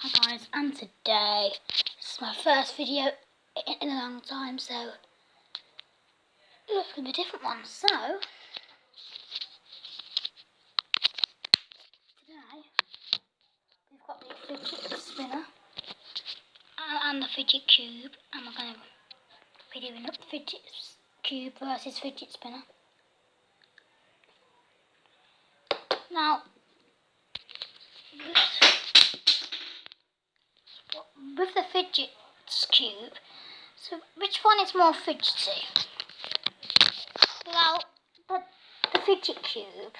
Hi guys, and today, this is my first video in a long time, so it's going to be a different one. So, today, we've got the fidget spinner and the fidget cube, and we're going to be doing up the fidget cube versus fidget spinner. Now, with the fidget cube, so which one is more fidgety? Well, the fidget cube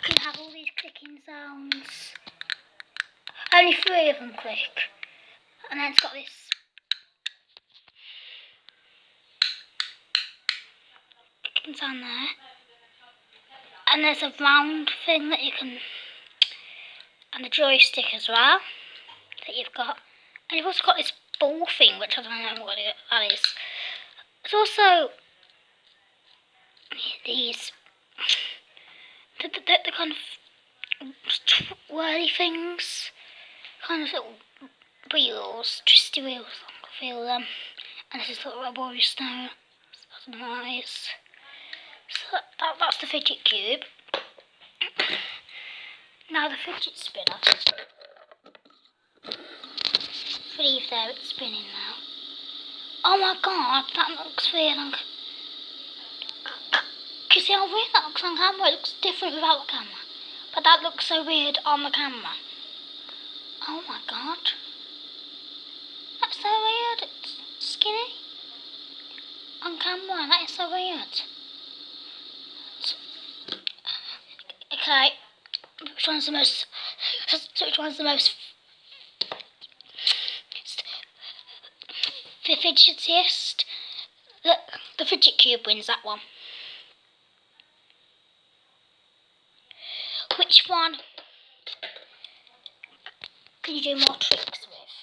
can have all these clicking sounds. Only 3 of them click, and then it's got this clicking sound there, and there's a round thing that you can, and a joystick as well that you've got, and you've also got this ball thing, which I don't know what that is. There's also these the kind of whirly things, kind of little wheels, twisty wheels. I can feel them, and this is little rubber stone. That's nice. So that's the fidget cube. Now the fidget spinner. Leave there, it's spinning now. Oh my god, that looks weird. Can you see how weird that looks on camera? It looks different without the camera, but that looks so weird on the camera. Oh my god, that's so weird. It's skinny on camera. That is so weird. Okay, which one's the most? Which one's the most fidgetiest? The fidget cube wins that one. Which one can you do more tricks with?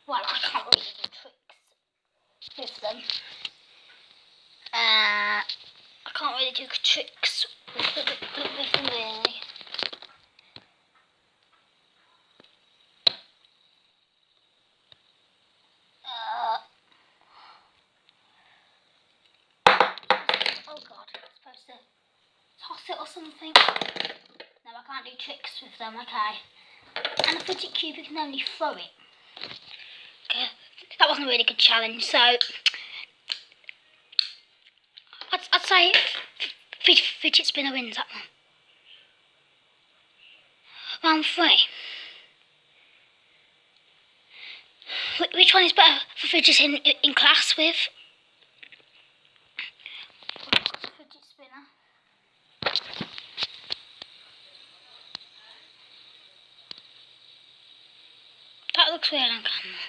Well, I can't really do tricks with them. I can't really do tricks with them really. Oh god, I'm supposed to toss it or something. No, I can't do tricks with them, okay. And the fidget cube, you can only throw it. Okay, that wasn't a really good challenge, so I'd say fidget spinner wins that one. Round 3. Which one is better for fidgeting in class with? Fidget spinner. That looks weird on camera.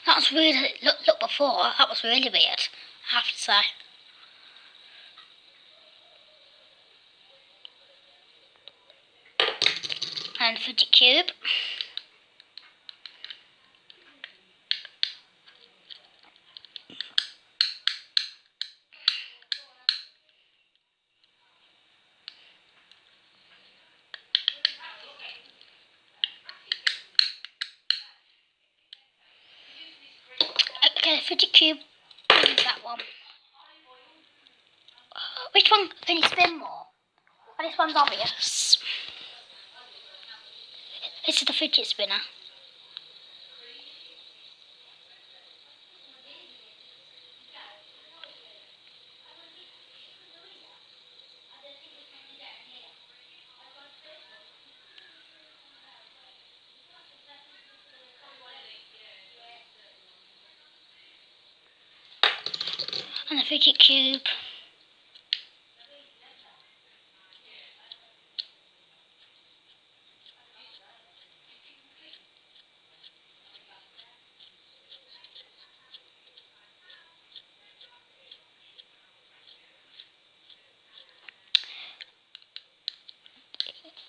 That was weird. Look before. That was really weird, I have to say. And fidget cube. Okay, fidget cube wins that one. Which one can you spin more? Well, this one's obvious. This is the fidget spinner. And the fidget cube.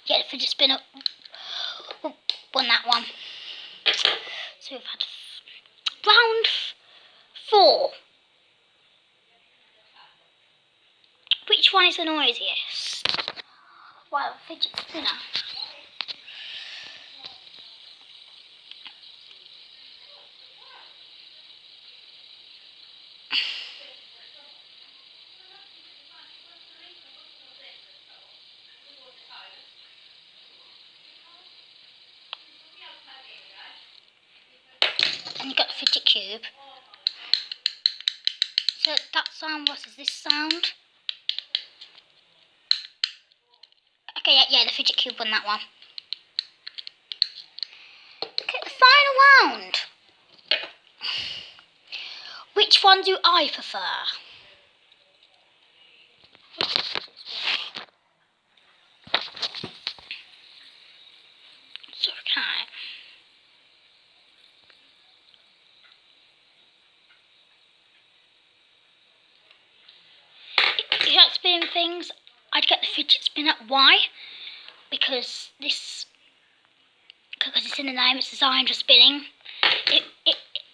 Yeah, the fidget spinner won that one. So we've had round 4. which one is the noisiest? Well, fidget spinner. And you've got the fidget cube. So that sound, what is this sound? Okay, yeah, the fidget cube won that one. Okay, the final round. Which one do I prefer? So, okay. If you like spinning things, I'd get the fidget spinner. Why? Because it's in the name, it's designed for spinning.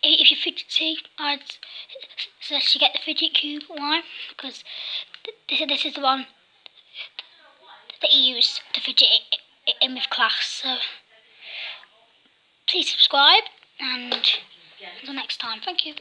If you're fidgety, I'd suggest you get the fidget cube. Why? Because this is the one that you use to fidget in with class. So please subscribe, and until next time, thank you.